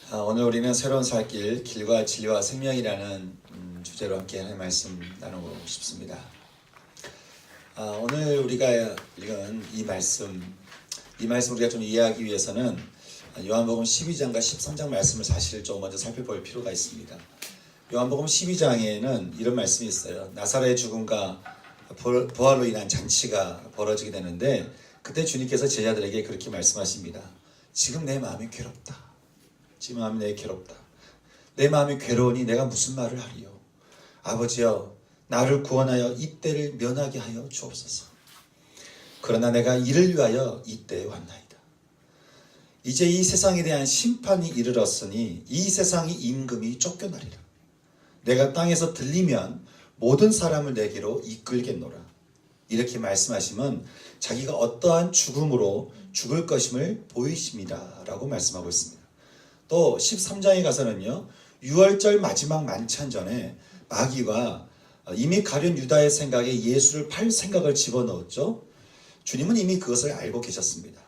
오늘 우리는 새로운 살 길, 길과 진리와 생명이라는 주제로 함께 하나님의 말씀 나누고 싶습니다. 오늘 우리가 읽은 이 말씀 우리가 좀 이해하기 위해서는 요한복음 12장과 13장 말씀을 사실 좀 먼저 살펴볼 필요가 있습니다. 요한복음 12장에는 이런 말씀이 있어요. 나사렛의 죽음과 부활로 인한 잔치가 벌어지게 되는데, 그때 주님께서 제자들에게 그렇게 말씀하십니다. 지금 내 마음이 괴롭다. 지금 마음이 내 괴롭다. 내 마음이 괴로우니 내가 무슨 말을 하리요. 아버지여, 나를 구원하여 이 때를 면하게 하여 주옵소서. 그러나 내가 이를 위하여 이 때에 왔나이다. 이제 이 세상에 대한 심판이 이르렀으니 이 세상이 임금이 쫓겨나리라. 내가 땅에서 들리면 모든 사람을 내게로 이끌겠노라. 이렇게 말씀하시면 자기가 어떠한 죽음으로 죽을 것임을 보이십니다 라고 말씀하고 있습니다. 또 13장에 가서는요, 유월절 마지막 만찬 전에 마귀가 이미 가룟 유다의 생각에 예수를 팔 생각을 집어넣었죠. 주님은 이미 그것을 알고 계셨습니다.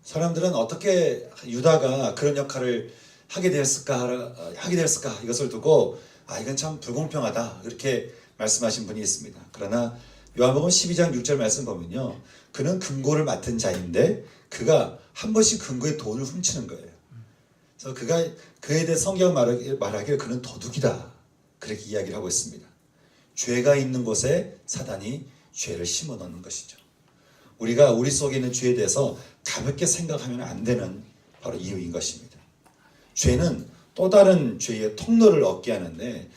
사람들은 어떻게 유다가 그런 역할을 하게 되었을까 이것을 두고 이건 참 불공평하다 이렇게 말씀하신 분이 있습니다. 그러나 요한복음 12장 6절 말씀 보면요, 그는 금고를 맡은 자인데 그가 한 번씩 금고에 돈을 훔치는 거예요. 그래서 그에 대해 성경 말하기를 그는 도둑이다 그렇게 이야기를 하고 있습니다. 죄가 있는 곳에 사단이 죄를 심어 넣는 것이죠. 우리가 우리 속에 있는 죄에 대해서 가볍게 생각하면 안 되는 바로 이유인 것입니다. 죄는 또 다른 죄의 통로를 얻게 하는데,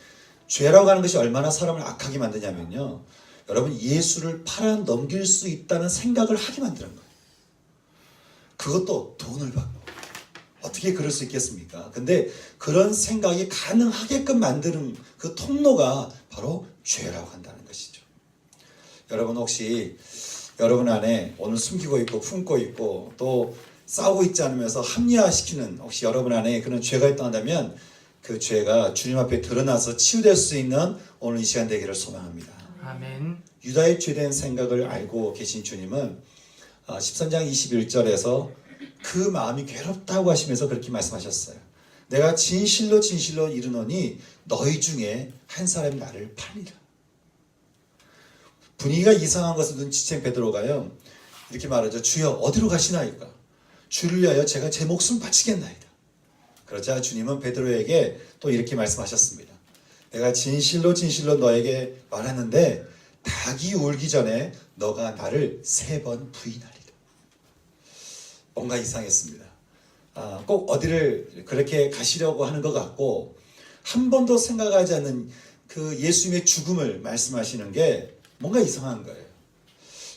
죄라고 하는 것이 얼마나 사람을 악하게 만드냐면요, 여러분, 예수를 팔아 넘길 수 있다는 생각을 하게 만드는 거예요. 그것도 돈을 받고. 어떻게 그럴 수 있겠습니까? 근데 그런 생각이 가능하게끔 만드는 그 통로가 바로 죄라고 한다는 것이죠. 여러분, 혹시 여러분 안에 오늘 숨기고 있고 품고 있고 또 싸우고 있지 않으면서 합리화시키는 혹시 여러분 안에 그런 죄가 있다 한다면 그 죄가 주님 앞에 드러나서 치유될 수 있는 오늘 이 시간 되기를 소망합니다. 아멘. 유다의 죄된 생각을 알고 계신 주님은 13장 21절에서 그 마음이 괴롭다고 하시면서 그렇게 말씀하셨어요. 내가 진실로 이르노니 너희 중에 한 사람이 나를 팔리라. 분위기가 이상한 것을 눈치챈 베드로가요, 이렇게 말하죠. 주여, 어디로 가시나이까? 주를 위하여 제가 제 목숨 바치겠나이다. 그러자 주님은 베드로에게 또 이렇게 말씀하셨습니다. 내가 진실로 너에게 말하는데 닭이 울기 전에 너가 나를 3번 부인하리라. 뭔가 이상했습니다. 꼭 어디를 그렇게 가시려고 하는 것 같고, 한 번도 생각하지 않는 그 예수님의 죽음을 말씀하시는 게 뭔가 이상한 거예요.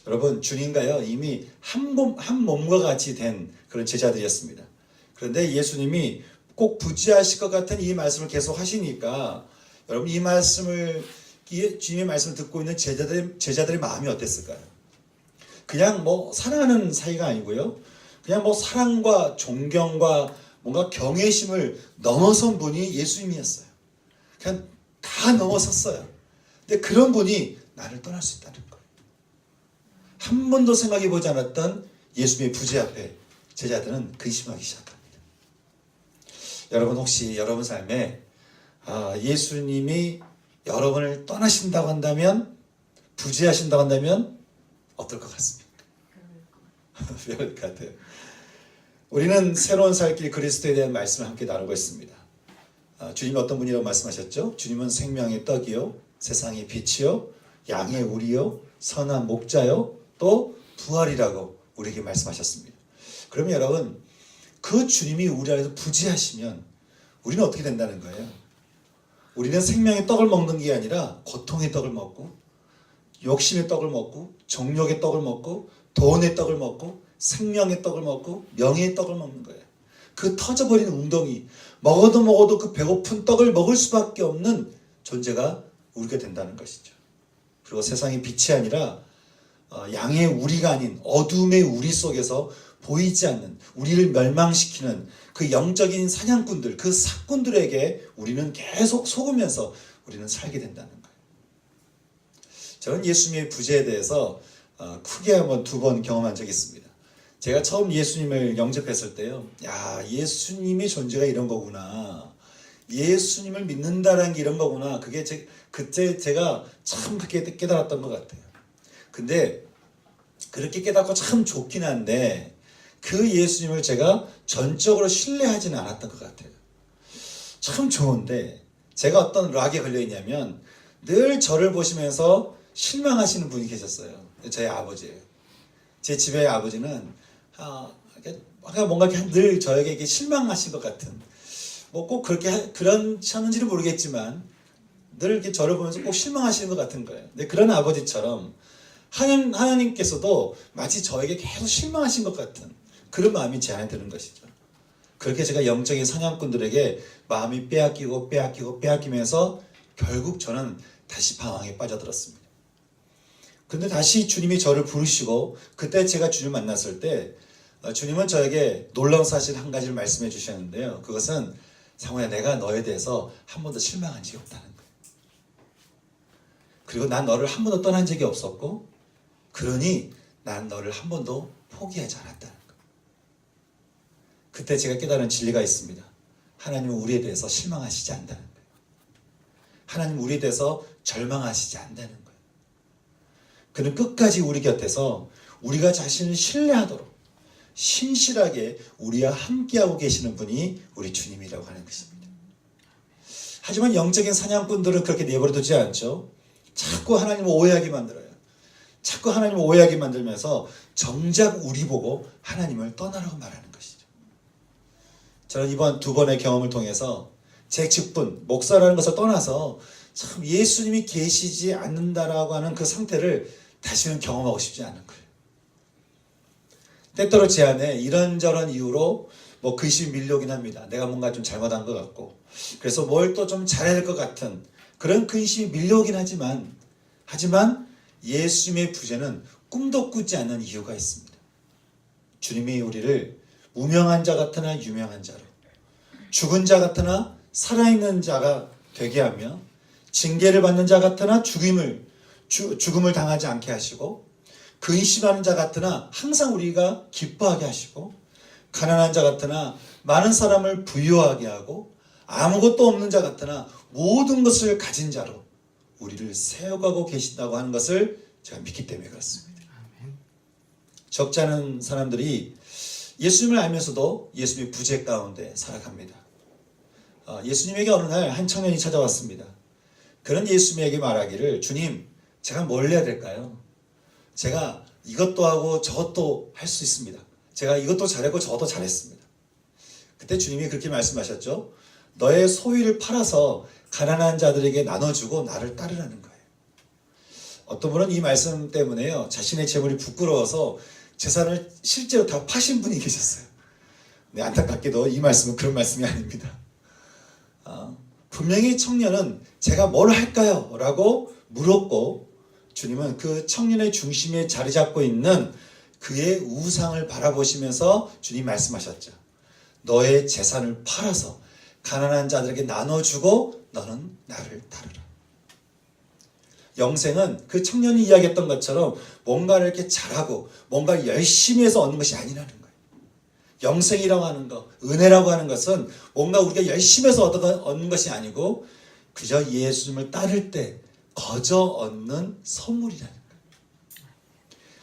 여러분, 주님과요 이미 한 몸과 같이 된 그런 제자들이었습니다. 그런데 예수님이 꼭 부지하실 것 같은 이 말씀을 계속 하시니까, 여러분, 주님의 말씀을 듣고 있는 제자들의 마음이 어땠을까요? 그냥 사랑하는 사이가 아니고요, 그냥 사랑과 존경과 뭔가 경외심을 넘어선 분이 예수님이었어요. 그냥 다 넘어섰어요. 근데 그런 분이 나를 떠날 수 있다는 거예요. 한 번도 생각해 보지 않았던 예수님의 부재 앞에 제자들은 근심하기 시작합니다. 여러분, 혹시 여러분 삶에 예수님이 여러분을 떠나신다고 한다면, 부재하신다고 한다면 어떨 것 같습니까? 배울 것 같아요. 우리는 새로운 살 길 그리스도에 대한 말씀을 함께 나누고 있습니다. 주님이 어떤 분이라고 말씀하셨죠? 주님은 생명의 떡이요, 세상의 빛이요, 양의 우리요, 선한 목자요, 또 부활이라고 우리에게 말씀하셨습니다. 그러면 여러분, 그 주님이 우리 안에서 부지하시면 우리는 어떻게 된다는 거예요? 우리는 생명의 떡을 먹는 게 아니라 고통의 떡을 먹고, 욕심의 떡을 먹고, 정욕의 떡을 먹고, 돈의 떡을 먹고, 생명의 떡을 먹고, 명예의 떡을 먹는 거예요. 그 터져버린 웅덩이, 먹어도 그 배고픈 떡을 먹을 수밖에 없는 존재가 우리가 된다는 것이죠. 그리고 세상의 빛이 아니라 양의 우리가 아닌 어둠의 우리 속에서 보이지 않는, 우리를 멸망시키는 그 영적인 사냥꾼들, 그 사꾼들에게 우리는 계속 속으면서 우리는 살게 된다는 거예요. 저는 예수님의 부재에 대해서 크게 한번 2번 경험한 적이 있습니다. 제가 처음 예수님을 영접했을 때요. 야, 예수님의 존재가 이런 거구나. 예수님을 믿는다라는 게 이런 거구나. 그때 제가 참 그렇게 깨달았던 것 같아요. 근데 그렇게 깨닫고 참 좋긴 한데 그 예수님을 제가 전적으로 신뢰하지는 않았던 것 같아요. 참 좋은데 제가 어떤 락에 걸려 있냐면 늘 저를 보시면서 실망하시는 분이 계셨어요. 저희 아버지예요. 제 집의 아버지는 뭔가 늘 저에게 이렇게 실망하신 것 같은, 뭐 꼭 그렇게 그러셨는지는 모르겠지만 늘 이렇게 저를 보면서 꼭 실망하시는 것 같은 거예요. 근데 그런 아버지처럼 하나님께서도 마치 저에게 계속 실망하신 것 같은 그런 마음이 제 안에 드는 것이죠. 그렇게 제가 영적인 사냥꾼들에게 마음이 빼앗기면서 결국 저는 다시 방황에 빠져들었습니다. 근데 다시 주님이 저를 부르시고 그때 제가 주님 만났을 때 주님은 저에게 놀라운 사실 한 가지를 말씀해 주셨는데요. 그것은 상호야, 내가 너에 대해서 한 번도 실망한 적이 없다는 거예요. 그리고 난 너를 한 번도 떠난 적이 없었고 그러니 난 너를 한 번도 포기하지 않았다는 거예요. 그때 제가 깨달은 진리가 있습니다. 하나님은 우리에 대해서 실망하시지 않는다는 거예요. 하나님은 우리에 대해서 절망하시지 않는다는 거예요. 그는 끝까지 우리 곁에서 우리가 자신을 신뢰하도록 신실하게 우리와 함께하고 계시는 분이 우리 주님이라고 하는 것입니다. 하지만 영적인 사냥꾼들은 그렇게 내버려두지 않죠. 자꾸 하나님을 오해하게 만들어요. 자꾸 하나님을 오해하게 만들면서 정작 우리 보고 하나님을 떠나라고 말하는 것이죠. 저는 이번 두 번의 경험을 통해서 제 직분, 목사라는 것을 떠나서 참 예수님이 계시지 않는다라고 하는 그 상태를 다시는 경험하고 싶지 않은 거예요. 때때로 제 안에 이런저런 이유로 뭐 근심이 밀려오긴 합니다. 내가 뭔가 좀 잘못한 것 같고 그래서 뭘 또 좀 잘해야 될 것 같은 그런 근심이 밀려오긴 하지만 예수님의 부재는 꿈도 꾸지 않는 이유가 있습니다. 주님이 우리를 무명한 자 같으나 유명한 자로, 죽은 자 같으나 살아있는 자가 되게 하며, 징계를 받는 자 같으나 죽음을 당하지 않게 하시고, 근심하는 자 같으나 항상 우리가 기뻐하게 하시고, 가난한 자 같으나 많은 사람을 부유하게 하고, 아무것도 없는 자 같으나 모든 것을 가진 자로 우리를 세워가고 계신다고 하는 것을 제가 믿기 때문에 그렇습니다. 적지 않은 사람들이 예수님을 알면서도 예수님의 부재 가운데 살아갑니다. 예수님에게 어느 날 한 청년이 찾아왔습니다. 그런 예수님에게 말하기를, 주님, 제가 뭘 해야 될까요? 제가 이것도 하고 저것도 할 수 있습니다. 제가 이것도 잘했고 저것도 잘했습니다. 그때 주님이 그렇게 말씀하셨죠. 너의 소유를 팔아서 가난한 자들에게 나눠주고 나를 따르라는 거예요. 어떤 분은 이 말씀 때문에요, 자신의 재물이 부끄러워서 재산을 실제로 다 파신 분이 계셨어요. 네, 안타깝게도 이 말씀은 그런 말씀이 아닙니다. 분명히 청년은 제가 뭘 할까요? 라고 물었고, 주님은 그 청년의 중심에 자리 잡고 있는 그의 우상을 바라보시면서 주님 말씀하셨죠. 너의 재산을 팔아서 가난한 자들에게 나눠주고 너는 나를 따르라. 영생은 그 청년이 이야기했던 것처럼 뭔가를 이렇게 잘하고 뭔가 열심히 해서 얻는 것이 아니라는 거예요. 영생이라고 하는 것, 은혜라고 하는 것은 뭔가 우리가 열심히 해서 얻는 것이 아니고 그저 예수님을 따를 때 거저 얻는 선물이라는 거예요.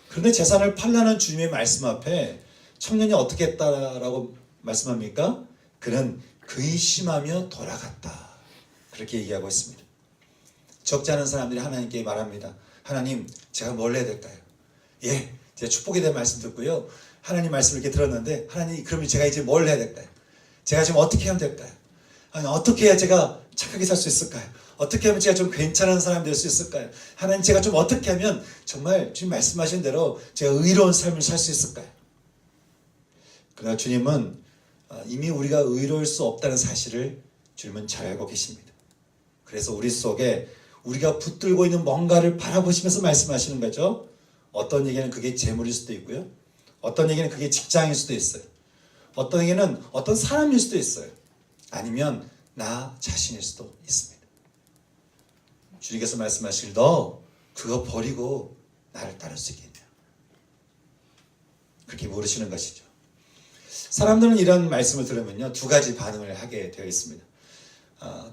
그런데 재산을 팔라는 주님의 말씀 앞에 청년이 어떻게 했다라고 말씀합니까? 그는 근심하며 돌아갔다. 그렇게 얘기하고 있습니다. 적지 않은 사람들이 하나님께 말합니다. 하나님, 제가 뭘 해야 될까요? 예, 제가 축복에 대한 말씀 듣고요. 하나님 말씀을 이렇게 들었는데, 하나님, 그러면 제가 이제 뭘 해야 될까요? 제가 지금 어떻게 하면 될까요? 아니, 어떻게 해야 제가 착하게 살 수 있을까요? 어떻게 하면 제가 좀 괜찮은 사람 될 수 있을까요? 하나님, 제가 좀 어떻게 하면 정말 주님 말씀하신 대로 제가 의로운 삶을 살 수 있을까요? 그러나 주님은 이미 우리가 의로울 수 없다는 사실을 주님은 잘 알고 계십니다. 그래서 우리 속에 우리가 붙들고 있는 뭔가를 바라보시면서 말씀하시는 거죠. 어떤 얘기는 그게 재물일 수도 있고요. 어떤 얘기는 그게 직장일 수도 있어요. 어떤 얘기는 어떤 사람일 수도 있어요. 아니면 나 자신일 수도 있습니다. 주님께서 말씀하시길, 너 그거 버리고 나를 따를 수 있겠냐. 그렇게 물으시는 것이죠. 사람들은 이런 말씀을 들으면요, 두 가지 반응을 하게 되어 있습니다.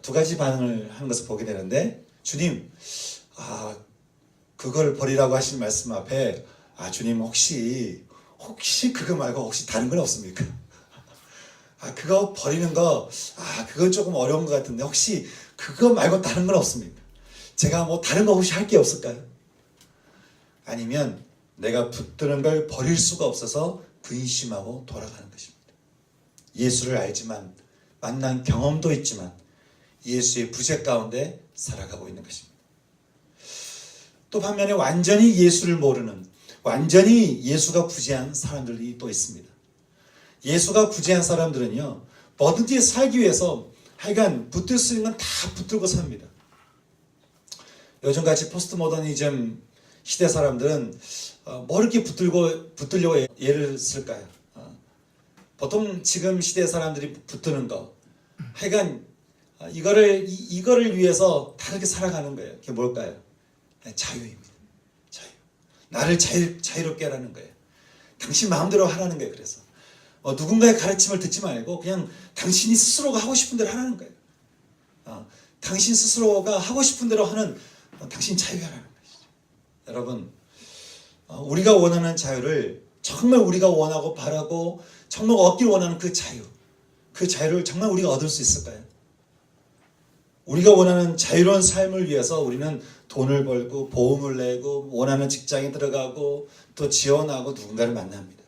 두 가지 반응을 하는 것을 보게 되는데, 주님, 그걸 버리라고 하신 말씀 앞에, 주님 혹시 그거 말고 혹시 다른 건 없습니까? 그거 버리는 거, 그건 조금 어려운 것 같은데 혹시 그거 말고 다른 건 없습니까? 제가 뭐 다른 거 혹시 할 게 없을까요? 아니면 내가 붙드는 걸 버릴 수가 없어서 근심하고 돌아가는 것입니다. 예수를 알지만, 만난 경험도 있지만 예수의 부재 가운데 살아가고 있는 것입니다. 또 반면에 완전히 예수를 모르는, 완전히 예수가 부재한 사람들이 또 있습니다. 예수가 부재한 사람들은요, 뭐든지 살기 위해서 하여간 붙들 수 있는 건 다 붙들고 삽니다. 요즘같이 포스트 모더니즘 시대 사람들은 뭐 이렇게 붙들려고 예를 쓸까요? 보통 지금 시대 사람들이 붙드는 거, 하여간 이거를 위해서 다르게 살아가는 거예요. 그게 뭘까요? 자유입니다. 자유. 나를 자유롭게 하라는 거예요. 당신 마음대로 하라는 거예요. 그래서 누군가의 가르침을 듣지 말고 그냥 당신이 스스로가 하고 싶은 대로 하라는 거예요. 당신 스스로가 하고 싶은 대로 하는 당신 자유하라는 것이죠. 여러분, 우리가 원하는 자유를 정말 우리가 원하고 바라고 정말 얻기를 원하는 그 자유를 정말 우리가 얻을 수 있을까요? 우리가 원하는 자유로운 삶을 위해서 우리는 돈을 벌고 보험을 내고 원하는 직장에 들어가고 또 지원하고 누군가를 만납니다.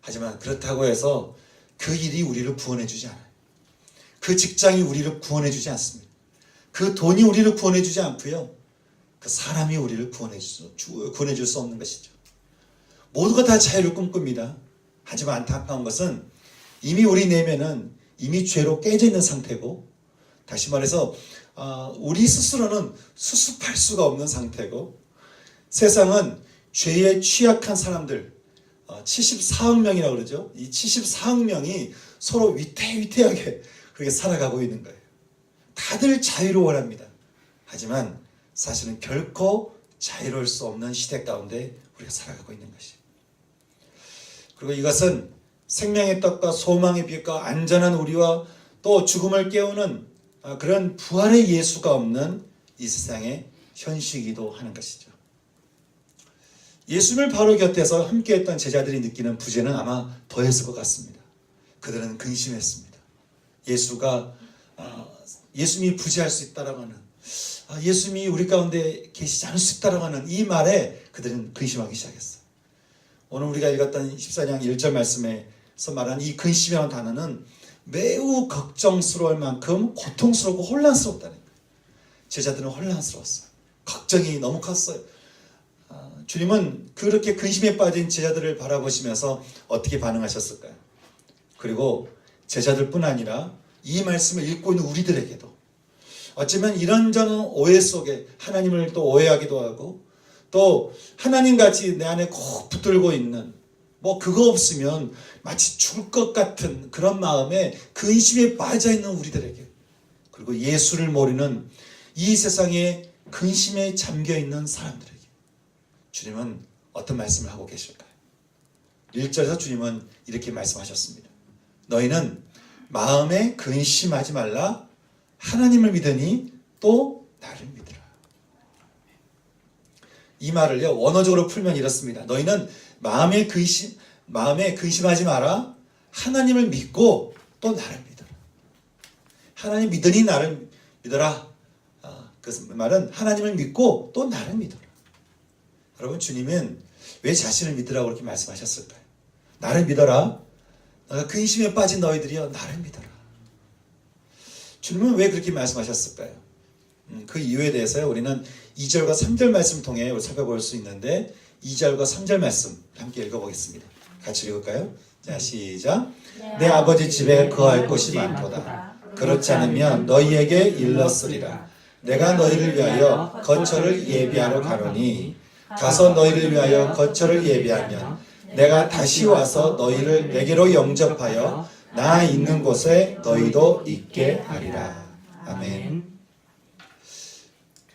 하지만 그렇다고 해서 그 일이 우리를 구원해 주지 않아요. 그 직장이 우리를 구원해 주지 않습니다. 그 돈이 우리를 구원해 주지 않고요, 그 사람이 우리를 구원해 줄 수 없는 것이죠. 모두가 다 자유를 꿈꿉니다. 하지만 안타까운 것은 이미 우리 내면은 이미 죄로 깨져 있는 상태고, 다시 말해서 우리 스스로는 수습할 수가 없는 상태고, 세상은 죄에 취약한 사람들 74억 명이라고 그러죠. 이 74억 명이 서로 위태위태하게 그렇게 살아가고 있는 거예요. 다들 자유를 원합니다. 하지만 사실은 결코 자유로울 수 없는 시대 가운데 우리가 살아가고 있는 것이에요. 그리고 이것은 생명의 떡과 소망의 빛과 안전한 우리와 또 죽음을 깨우는 그런 부활의 예수가 없는 이 세상의 현실이기도 하는 것이죠. 예수님을 바로 곁에서 함께했던 제자들이 느끼는 부재는 아마 더했을 것 같습니다. 그들은 근심했습니다. 예수님이 부재할 수 있다라고 하는, 예수님이 우리 가운데 계시지 않을 수 있다라고 하는 이 말에 그들은 근심하기 시작했어요. 오늘 우리가 읽었던 14장 1절 말씀에서 말하는 이 근심이라는 단어는 매우 걱정스러울 만큼 고통스럽고 혼란스럽다는 거예요. 제자들은 혼란스러웠어요. 걱정이 너무 컸어요. 주님은 그렇게 근심에 빠진 제자들을 바라보시면서 어떻게 반응하셨을까요? 그리고 제자들뿐 아니라 이 말씀을 읽고 있는 우리들에게도 어쩌면 이런저런 오해 속에 하나님을 또 오해하기도 하고, 또 하나님같이 내 안에 꼭 붙들고 있는, 뭐 그거 없으면 마치 죽을 것 같은 그런 마음에 근심에 빠져있는 우리들에게, 그리고 예수를 모르는 이 세상에 근심에 잠겨있는 사람들에게 주님은 어떤 말씀을 하고 계실까요? 1절에서 주님은 이렇게 말씀하셨습니다. 너희는 마음에 근심하지 말라. 하나님을 믿으니 또 나를 믿으라. 이 말을요, 원어적으로 풀면 이렇습니다. 너희는 마음에 근심하지 마라. 하나님을 믿고 또 나를 믿어라. 하나님 믿으니 나를 믿어라. 그 말은 하나님을 믿고 또 나를 믿어라. 여러분, 주님은 왜 자신을 믿으라고 그렇게 말씀하셨을까요? 나를 믿어라. 근심에 빠진 너희들이여 나를 믿어라. 주님은 왜 그렇게 말씀하셨을까요? 그 이유에 대해서 우리는 2절과 3절 말씀 통해 살펴볼 수 있는데, 2절과 3절 말씀 함께 읽어보겠습니다. 같이 읽을까요? 자, 시작. 내 아버지 집에 거할 곳이 많도다. 그렇지 않으면 너희에게 일렀으리라. 내가 너희를 위하여 거처를 예비하러 가노니 가서 너희를 위하여 거처를 예비하면 내가 다시 와서 너희를 내게로 영접하여 나 있는 곳에 너희도 있게 하리라. 아멘.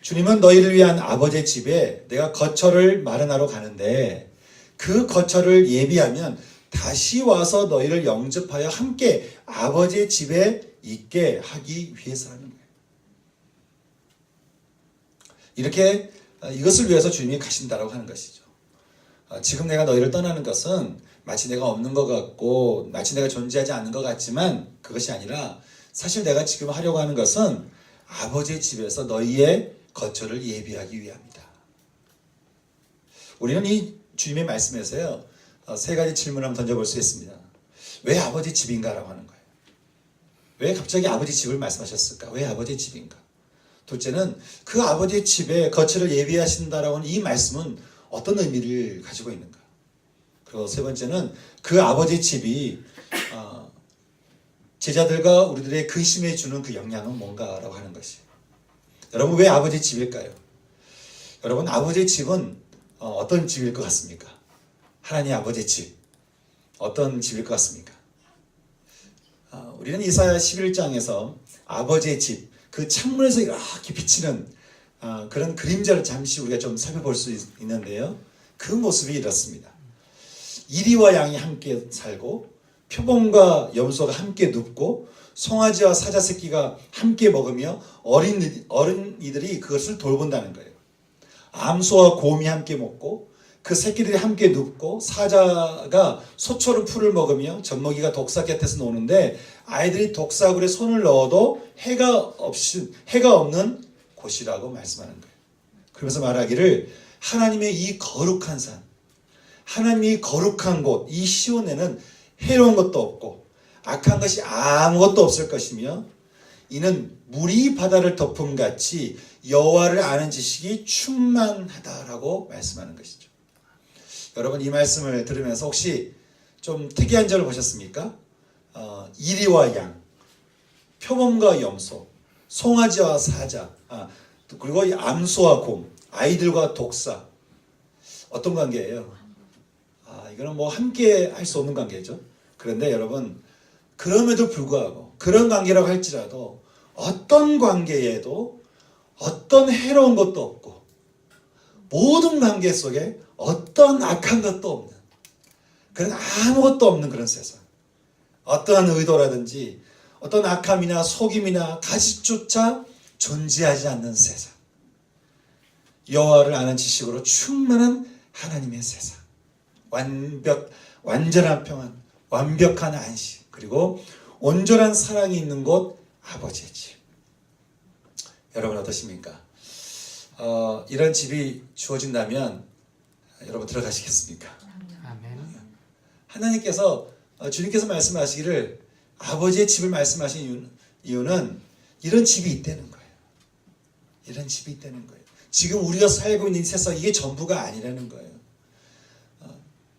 주님은 너희를 위한 아버지의 집에 내가 거처를 마련하러 가는데 그 거처를 예비하면 다시 와서 너희를 영접하여 함께 아버지의 집에 있게 하기 위해서라는 거예요. 이렇게 이것을 위해서 주님이 가신다라고 하는 것이죠. 지금 내가 너희를 떠나는 것은 마치 내가 없는 것 같고 마치 내가 존재하지 않는 것 같지만 그것이 아니라 사실 내가 지금 하려고 하는 것은 아버지의 집에서 너희의 거처를 예비하기 위함이다. 우리는 이 주님의 말씀에서요, 세 가지 질문을 한번 던져볼 수 있습니다. 왜 아버지 집인가라고 하는 거예요. 왜 갑자기 아버지 집을 말씀하셨을까? 왜 아버지 집인가? 둘째는 그 아버지의 집에 거처를 예비하신다라고 하는 이 말씀은 어떤 의미를 가지고 있는가? 그리고 세 번째는 그 아버지의 집이 제자들과 우리들의 근심에 주는 그 영향은 뭔가라고 하는 것이에요. 여러분, 왜 아버지의 집일까요? 여러분, 아버지의 집은 어떤 집일 것 같습니까? 하나님 아버지의 집. 어떤 집일 것 같습니까? 우리는 이사야 11장에서 아버지의 집, 그 창문에서 이렇게 비치는 그런 그림자를 잠시 우리가 좀 살펴볼 수 있는데요. 그 모습이 이렇습니다. 이리와 양이 함께 살고 표범과 염소가 함께 눕고 송아지와 사자 새끼가 함께 먹으며 어린이들이 그것을 돌본다는 거예요. 암소와 곰이 함께 먹고 그 새끼들이 함께 눕고 사자가 소초른 풀을 먹으며 젖먹이가 독사 곁에서 노는데 아이들이 독사굴에 손을 넣어도 해가 없는 곳이라고 말씀하는 거예요. 그러면서 말하기를 하나님의 이 거룩한 산, 하나님의 이 거룩한 곳, 이 시온에는 해로운 것도 없고 악한 것이 아무것도 없을 것이며 이는 물이 바다를 덮음같이 여호와를 아는 지식이 충만하다라고 말씀하는 것이죠. 여러분, 이 말씀을 들으면서 혹시 좀 특이한 점을 보셨습니까? 이리와 양, 표범과 염소, 송아지와 사자, 그리고 암소와 곰, 아이들과 독사. 어떤 관계예요? 이거는 뭐 함께 할 수 없는 관계죠. 그런데 여러분, 그럼에도 불구하고 그런 관계라고 할지라도 어떤 관계에도 어떤 해로운 것도 없고 모든 관계 속에 어떤 악한 것도 없는 그런 아무것도 없는 그런 세상. 어떠한 의도라든지 어떤 악함이나 속임이나 가시조차 존재하지 않는 세상. 여호와를 아는 지식으로 충만한 하나님의 세상. 완전한 평안, 완벽한 안식, 그리고 온전한 사랑이 있는 곳 아버지의 집. 여러분 어떠십니까? 이런 집이 주어진다면 여러분 들어가시겠습니까? 아멘. 하나님께서 주님께서 말씀하시기를 아버지의 집을 말씀하신 이유는 이런 집이 있다는 거예요. 이런 집이 있다는 거예요. 지금 우리가 살고 있는 세상 이게 전부가 아니라는 거예요.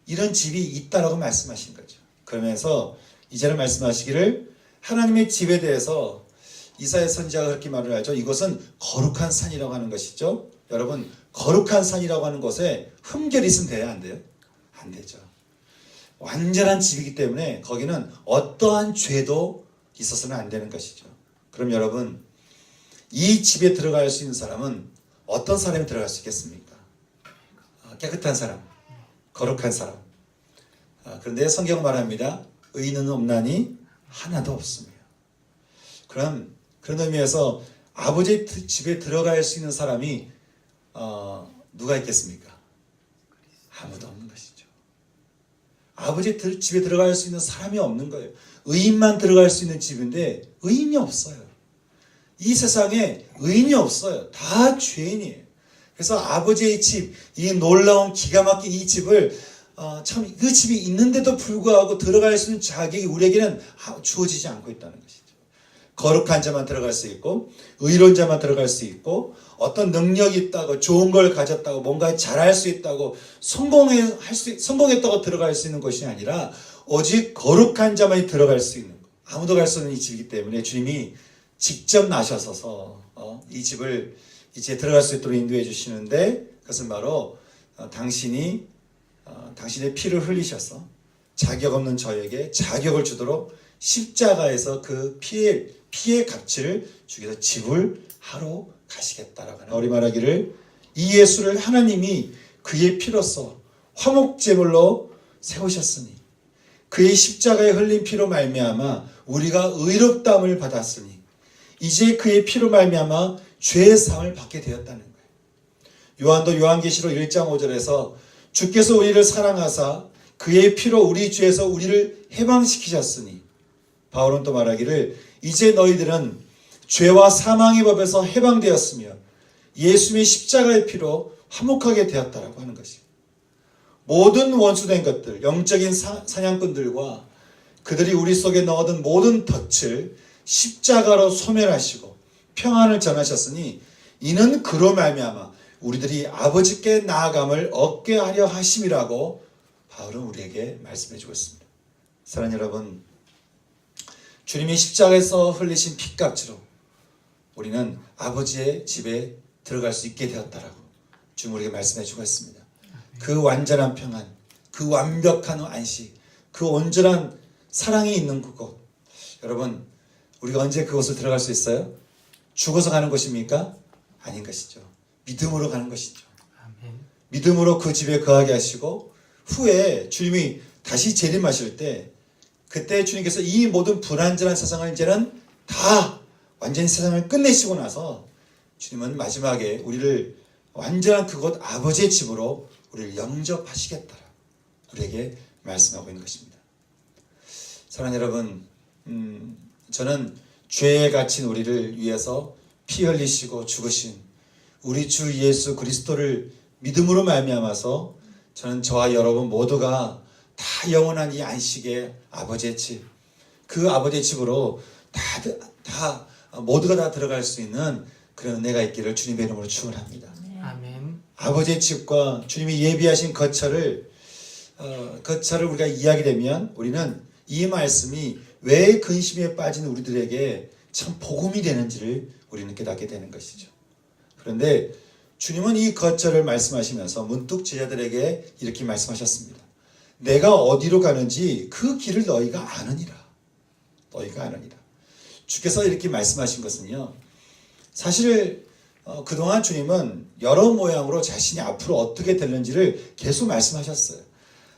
이런 집이 있다라고 말씀하신 거죠. 그러면서 이제는 말씀하시기를 하나님의 집에 대해서 이사야 선지자가 그렇게 말을 하죠. 이것은 거룩한 산이라고 하는 것이죠. 여러분, 거룩한 산이라고 하는 곳에 흠결이 있으면 돼야 안 돼요? 안 되죠. 완전한 집이기 때문에 거기는 어떠한 죄도 있어서는 안 되는 것이죠. 그럼 여러분, 이 집에 들어갈 수 있는 사람은 어떤 사람이 들어갈 수 있겠습니까? 깨끗한 사람, 거룩한 사람. 그런데 성경은 말합니다. 의인은 없나니 하나도 없으며. 그런 의미에서 아버지의 집에 들어갈 수 있는 사람이 누가 있겠습니까? 아무도 없는 것이죠. 아버지의 집에 들어갈 수 있는 사람이 없는 거예요. 의인만 들어갈 수 있는 집인데 의인이 없어요. 이 세상에 의인이 없어요. 다 죄인이에요. 그래서 아버지의 집, 이 놀라운 기가 막힌 이 집을 참 그 집이 있는데도 불구하고 들어갈 수 있는 자격이 우리에게는 주어지지 않고 있다는 것이죠. 거룩한 자만 들어갈 수 있고 의로운 자만 들어갈 수 있고 어떤 능력이 있다고 좋은 걸 가졌다고 뭔가 잘할 수 있다고 성공했다고 들어갈 수 있는 것이 아니라 오직 거룩한 자만이 들어갈 수 있는 것. 아무도 갈 수 없는 이 집이기 때문에 주님이 직접 나셔서 이 집을 이제 들어갈 수 있도록 인도해 주시는데 그것은 바로 당신의 피를 흘리셔서 자격 없는 저에게 자격을 주도록 십자가에서 그 피의 값을 주기 위해서 지불하러 가시겠다라고 하는 어리 말하기를 이 예수를 하나님이 그의 피로써 화목제물로 세우셨으니 그의 십자가에 흘린 피로 말미암아 우리가 의롭다함을 받았으니 이제 그의 피로 말미암아 죄의 사함을 받게 되었다는 거예요. 요한도 요한계시록 1장 5절에서 주께서 우리를 사랑하사 그의 피로 우리 죄에서 우리를 해방시키셨으니 바울은 또 말하기를 이제 너희들은 죄와 사망의 법에서 해방되었으며 예수님의 십자가의 피로 화목하게 되었다라고 하는 것입니다. 모든 원수된 것들, 영적인 사냥꾼들과 그들이 우리 속에 넣어둔 모든 덫을 십자가로 소멸하시고 평안을 전하셨으니 이는 그로 말미암아 우리들이 아버지께 나아감을 얻게 하려 하심이라고 바울은 우리에게 말씀해 주고 있습니다. 사랑하는 여러분, 주님이 십자가에서 흘리신 피값으로 우리는 아버지의 집에 들어갈 수 있게 되었다라고 주님 우리에게 말씀해 주고 있습니다. 그 완전한 평안, 그 완벽한 안식, 그 온전한 사랑이 있는 그곳. 여러분, 우리가 언제 그곳을 들어갈 수 있어요? 죽어서 가는 것입니까? 아닌 것이죠. 믿음으로 가는 것이죠. 아멘. 믿음으로 그 집에 거하게 하시고 후에 주님이 다시 재림하실 때 그때 주님께서 이 모든 불완전한 세상을 이제는 다 완전히 세상을 끝내시고 나서 주님은 마지막에 우리를 완전한 그곳 아버지의 집으로 우리를 영접하시겠다. 우리에게 말씀하고 있는 것입니다. 사랑하는 여러분, 저는 죄에 갇힌 우리를 위해서 피 흘리시고 죽으신 우리 주 예수 그리스도를 믿음으로 말미암아서 저는 저와 여러분 모두가 다 영원한 이 안식의 아버지의 집, 그 아버지의 집으로 다 모두가 다 들어갈 수 있는 그런 은혜가 있기를 주님의 이름으로 축원합니다. 아멘. 아버지의 집과 주님이 예비하신 거처를 우리가 이야기되면 우리는 이 말씀이 왜 근심에 빠진 우리들에게 참 복음이 되는지를 우리는 깨닫게 되는 것이죠. 그런데 주님은 이 거처를 말씀하시면서 문득 제자들에게 이렇게 말씀하셨습니다. 내가 어디로 가는지 그 길을 너희가 아느니라. 너희가 아느니라. 주께서 이렇게 말씀하신 것은요. 사실 그동안 주님은 여러 모양으로 자신이 앞으로 어떻게 될는지를 계속 말씀하셨어요.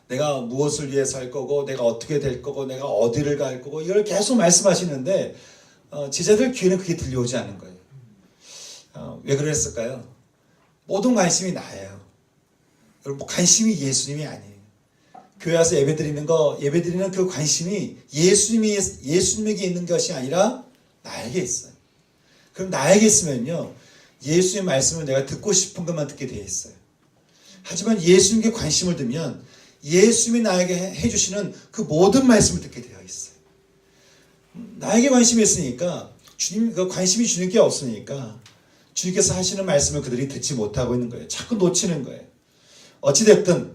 내가 무엇을 위해서 할 거고 내가 어떻게 될 거고 내가 어디를 갈 거고 이걸 계속 말씀하시는데 제자들 귀에는 그게 들려오지 않는 거예요. 왜 그랬을까요? 모든 관심이 나예요. 여러분, 관심이 예수님이 아니에요. 교회 와서 예배드리는 그 관심이 예수님에게 있는 것이 아니라 나에게 있어요. 그럼 나에게 있으면요, 예수님의 말씀을 내가 듣고 싶은 것만 듣게 되어 있어요. 하지만 예수님께 관심을 두면 예수님이 나에게 해주시는 그 모든 말씀을 듣게 되어 있어요. 나에게 관심이 있으니까 그 관심이 주님께 없으니까 주님께서 하시는 말씀을 그들이 듣지 못하고 있는 거예요. 자꾸 놓치는 거예요. 어찌됐든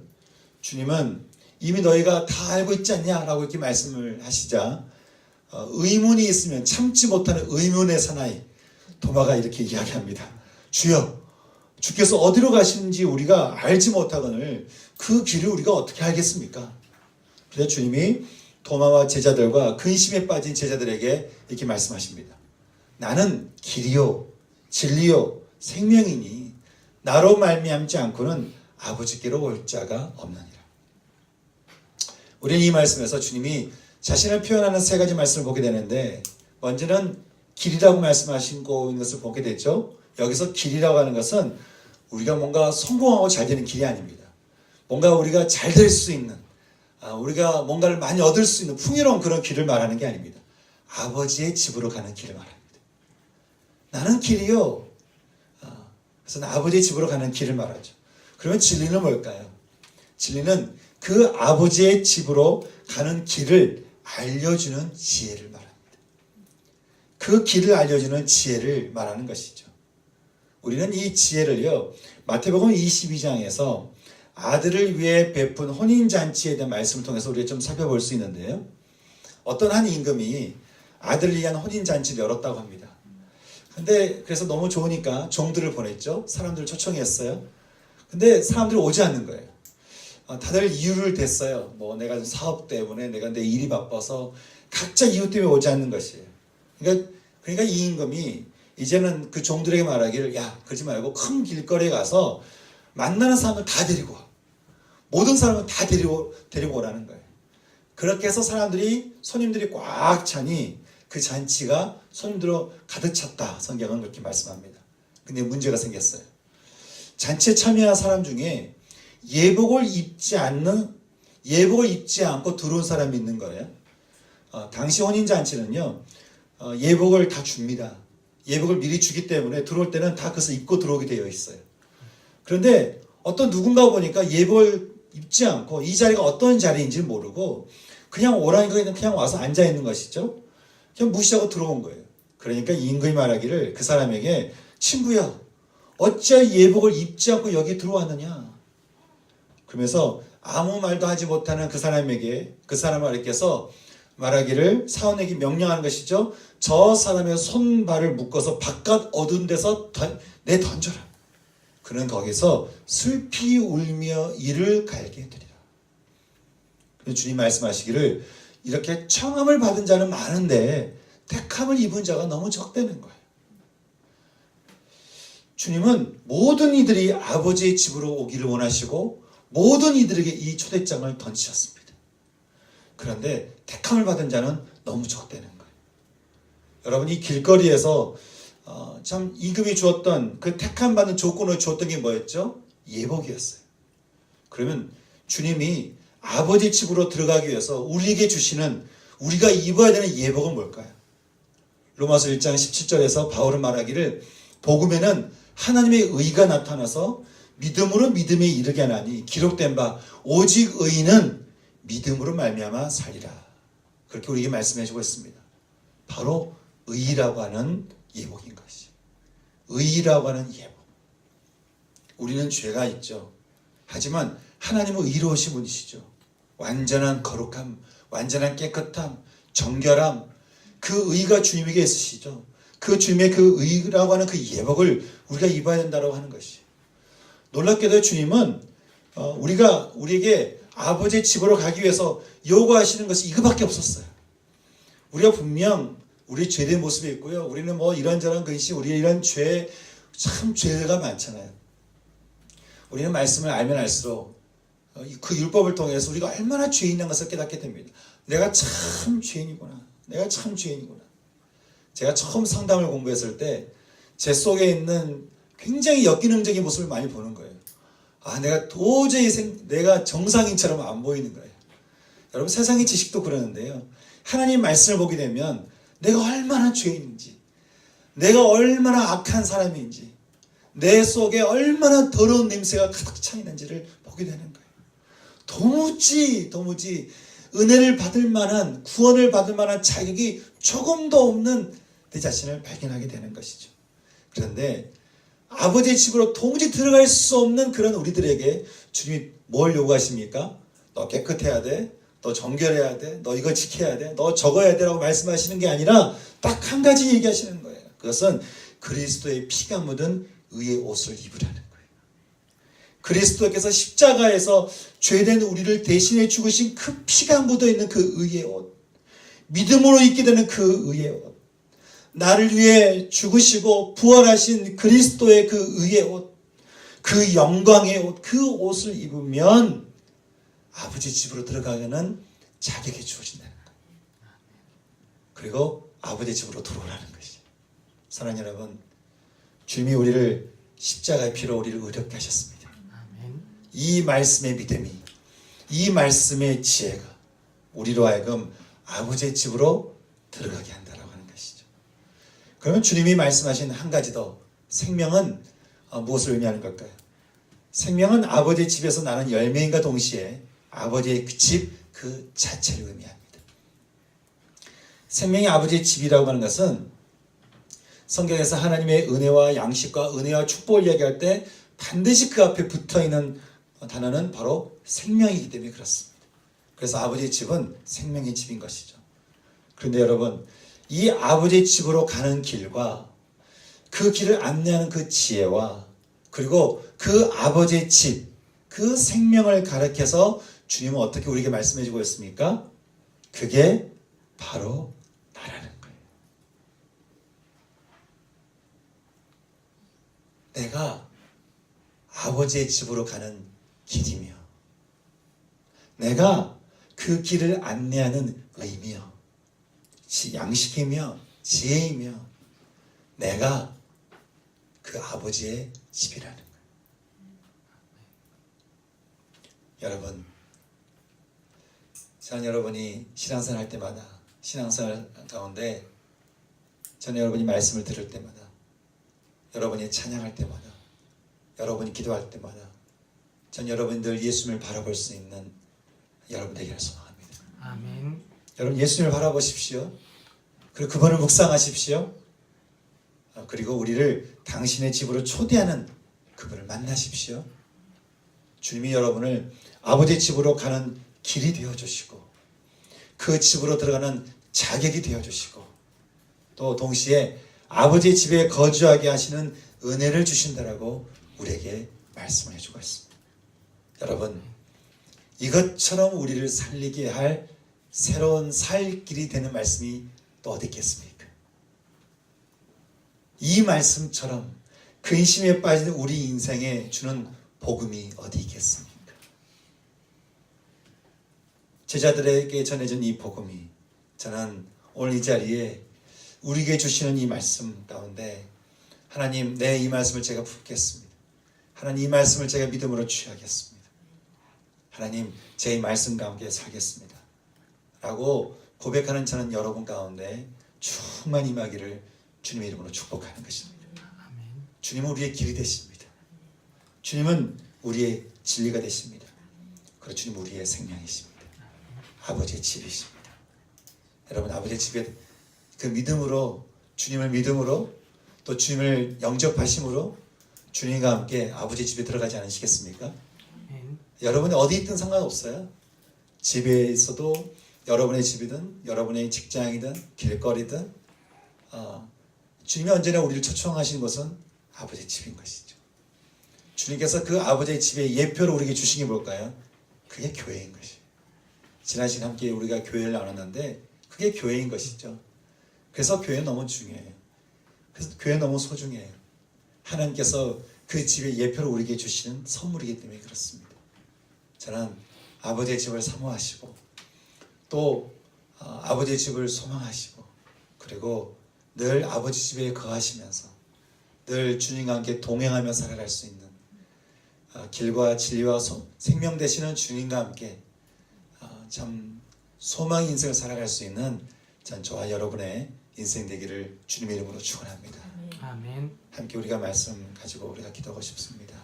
주님은 이미 너희가 다 알고 있지 않냐라고 이렇게 말씀을 하시자 의문이 있으면 참지 못하는 의문의 사나이 도마가 이렇게 이야기합니다. 주여, 주께서 어디로 가시는지 우리가 알지 못하거늘 그 길을 우리가 어떻게 알겠습니까? 그래서 주님이 도마와 제자들과 근심에 빠진 제자들에게 이렇게 말씀하십니다. 나는 길이요 진리요 생명이니 나로 말미암지 않고는 아버지께로 올 자가 없느니라. 우리는 이 말씀에서 주님이 자신을 표현하는 세 가지 말씀을 보게 되는데 먼저는 길이라고 말씀하신 것을 보게 되죠. 여기서 길이라고 하는 것은 우리가 뭔가 성공하고 잘 되는 길이 아닙니다. 뭔가 우리가 잘 될 수 있는 우리가 뭔가를 많이 얻을 수 있는 풍요로운 그런 길을 말하는 게 아닙니다. 아버지의 집으로 가는 길을 말합니다. 나는 길이요. 그래서 아버지의 집으로 가는 길을 말하죠. 그러면 진리는 뭘까요? 진리는 그 아버지의 집으로 가는 길을 알려주는 지혜를 말합니다. 그 길을 알려주는 지혜를 말하는 것이죠. 우리는 이 지혜를요, 마태복음 22장에서 아들을 위해 베푼 혼인잔치에 대한 말씀을 통해서 우리가 좀 살펴볼 수 있는데요. 어떤 한 임금이 아들을 위한 혼인잔치를 열었다고 합니다. 근데 그래서 너무 좋으니까 종들을 보냈죠. 사람들을 초청했어요. 근데 사람들이 오지 않는 거예요. 다들 이유를 댔어요. 뭐 내가 사업 때문에 내가 내 일이 바빠서 각자 이유 때문에 오지 않는 것이에요. 그러니까 이 임금이 이제는 그 종들에게 말하기를 야 그러지 말고 큰 길거리에 가서 만나는 사람을 다 데리고 와. 모든 사람을 다 데리고 오라는 거예요. 그렇게 해서 손님들이 꽉 차니 그 잔치가 손님들로 가득 찼다. 성경은 그렇게 말씀합니다. 근데 문제가 생겼어요. 잔치에 참여한 사람 중에 예복을 입지 않고 들어온 사람이 있는 거예요. 당시 혼인잔치는요, 예복을 다 줍니다. 예복을 미리 주기 때문에 들어올 때는 다 그것을 입고 들어오게 되어 있어요. 그런데 어떤 누군가 보니까 예복을 입지 않고 이 자리가 어떤 자리인지 모르고 그냥 오라니까 그냥 와서 앉아 있는 것이죠. 그냥 무시하고 들어온 거예요. 그러니까 임금이 말하기를 그 사람에게, 친구야, 어찌하여 예복을 입지 않고 여기 들어왔느냐. 그러면서 아무 말도 하지 못하는 그 사람에게서 말하기를, 사원에게 명령하는 것이죠. 저 사람의 손발을 묶어서 바깥 어두운 데서 내던져라. 그는 거기서 슬피 울며 이를 갈게 되리라. 주님 말씀하시기를, 이렇게 청함을 받은 자는 많은데 택함을 입은 자가 너무 적다는 거예요. 주님은 모든 이들이 아버지의 집으로 오기를 원하시고 모든 이들에게 이 초대장을 던지셨습니다. 그런데 택함을 받은 자는 너무 적다는 거예요. 여러분, 이 길거리에서 참 임금이 주었던 그 택함 받는 조건을 주었던 게 뭐였죠? 예복이었어요. 그러면 주님이 아버지 집으로 들어가기 위해서 우리에게 주시는, 우리가 입어야 되는 예복은 뭘까요? 로마서 1장 17절에서 바울은 말하기를, 복음에는 하나님의 의가 나타나서 믿음으로 믿음에 이르게 하나니 기록된 바 오직 의인은 믿음으로 말미암아 살리라. 그렇게 우리에게 말씀해 주고 있습니다. 바로 의라고 하는 예복인 것이. 의라고 하는 예복. 우리는 죄가 있죠. 하지만 하나님은 의로우신 분이시죠. 완전한 거룩함, 완전한 깨끗함, 정결함, 그 의가 주님에게 있으시죠. 그 주님의 그 의라고 하는 그 예복을 우리가 입어야 된다고 하는 것이. 놀랍게도 주님은 우리에게 아버지의 집으로 가기 위해서 요구하시는 것이 이거밖에 없었어요. 우리가 분명 우리 죄된 모습이 있고요. 우리는 뭐 이런저런 것이, 우리 이런 죄가 많잖아요. 우리는 말씀을 알면 알수록 그 율법을 통해서 우리가 얼마나 죄인인 것을 깨닫게 됩니다. 내가 참 죄인이구나. 내가 참 죄인이구나. 제가 처음 상담을 공부했을 때 제 속에 있는 굉장히 역기능적인 모습을 많이 보는 거예요. 내가 도저히 내가 정상인처럼 안 보이는 거예요. 여러분, 세상의 지식도 그러는데요. 하나님 말씀을 보게 되면 내가 얼마나 죄인인지, 내가 얼마나 악한 사람인지, 내 속에 얼마나 더러운 냄새가 가득 차 있는지를 보게 되는 거예요. 도무지 은혜를 받을 만한, 구원을 받을 만한 자격이 조금도 없는 내 자신을 발견하게 되는 것이죠. 그런데 아버지의 집으로 도무지 들어갈 수 없는 그런 우리들에게 주님이 뭘 요구하십니까? 너 깨끗해야 돼. 너 정결해야 돼. 너 이거 지켜야 돼. 너 저거 해야 되라고 말씀하시는 게 아니라 딱 한 가지 얘기하시는 거예요. 그것은 그리스도의 피가 묻은 의의 옷을 입으라는 거예요. 그리스도께서 십자가에서 죄된 우리를 대신해 죽으신 그 피가 묻어있는 그 의의 옷, 믿음으로 입게 되는 그 의의 옷, 나를 위해 죽으시고 부활하신 그리스도의 그 의의 옷, 그 영광의 옷, 그 옷을 입으면 아버지 집으로 들어가는 자격이 주어진다는 거예요. 그리고 아버지 집으로 들어오라는 것이. 사랑하는 여러분, 주님이 우리를 십자가의 피로 우리를 의롭게 하셨습니다. 이 말씀의 믿음이, 이 말씀의 지혜가 우리로 하여금 아버지의 집으로 들어가게 한다라고 하는 것이죠. 그러면 주님이 말씀하신 한 가지 더, 생명은 무엇을 의미하는 걸까요? 생명은 아버지의 집에서 나는 열매인과 동시에 아버지의 그 집 그 자체를 의미합니다. 생명이 아버지의 집이라고 하는 것은 성경에서 하나님의 은혜와 양식과 은혜와 축복을 이야기할 때 반드시 그 앞에 붙어있는 단어는 바로 생명이기 때문에 그렇습니다. 그래서 아버지의 집은 생명의 집인 것이죠. 그런데 여러분, 이 아버지의 집으로 가는 길과 그 길을 안내하는 그 지혜와 그리고 그 아버지의 집, 그 생명을 가르쳐서 주님은 어떻게 우리에게 말씀해 주고 있습니까? 그게 바로 나라는 거예요. 내가 아버지의 집으로 가는 길이며 내가 그 길을 안내하는 의미요, 양식이며 지혜이며 내가 그 아버지의 집이라는 거예요. 여러분, 저는 여러분이 신앙생활 할 때마다, 신앙생활 가운데 저는 여러분이 말씀을 들을 때마다, 여러분이 찬양할 때마다, 여러분이 기도할 때마다 전 여러분들 예수님을 바라볼 수 있는 여러분 되기를 소망합니다. 아멘. 여러분 예수님을 바라보십시오. 그리고 그분을 묵상하십시오. 그리고 우리를 당신의 집으로 초대하는 그분을 만나십시오. 주님이 여러분을 아버지의 집으로 가는 길이 되어주시고 그 집으로 들어가는 자격이 되어주시고 또 동시에 아버지의 집에 거주하게 하시는 은혜를 주신다라고 우리에게 말씀을 해주고 있습니다. 여러분, 이것처럼 우리를 살리게 할 새로운 살 길이 되는 말씀이 또 어디 있겠습니까? 이 말씀처럼 근심에 빠진 우리 인생에 주는 복음이 어디 있겠습니까? 제자들에게 전해진 이 복음이 저는 오늘 이 자리에 우리에게 주시는 이 말씀 가운데 하나님, 내 이 말씀을 제가 품겠습니다. 하나님, 이 말씀을 제가 믿음으로 취하겠습니다. 하나님, 제 이 말씀 가운데 살겠습니다. 라고 고백하는 저는 여러분 가운데 충만 임하기를 주님의 이름으로 축복하는 것입니다. 주님은 우리의 길이 되십니다. 주님은 우리의 진리가 되십니다. 그리고 주님은 우리의 생명이십니다. 아버지의 집이십니다. 여러분, 아버지의 집에 그 믿음으로, 주님을 믿음으로 또 주님을 영접하심으로 주님과 함께 아버지의 집에 들어가지 않으시겠습니까? 여러분이 어디 있든 상관없어요. 집에 있어도 여러분의 집이든 여러분의 직장이든 길거리든 주님이 언제나 우리를 초청하시는 것은 아버지의 집인 것이죠. 주님께서 그 아버지의 집의 예표를 우리에게 주신 게 뭘까요? 그게 교회인 것이에요. 지난 시간 함께 우리가 교회를 나눴는데 그게 교회인 것이죠. 그래서 교회는 너무 중요해요. 그래서 교회는 너무 소중해요. 하나님께서 그 집의 예표를 우리에게 주시는 선물이기 때문에 그렇습니다. 저는 아버지의 집을 사모하시고 또 아버지의 집을 소망하시고 그리고 늘 아버지 집에 거하시면서 늘 주님과 함께 동행하며 살아갈 수 있는 길과 진리와 생명 되시는 주님과 함께 참 소망 인생을 살아갈 수 있는 전 저와 여러분의 인생 되기를 주님의 이름으로 축원합니다. 아멘. 함께 우리가 말씀 가지고 우리가 기도하고 싶습니다.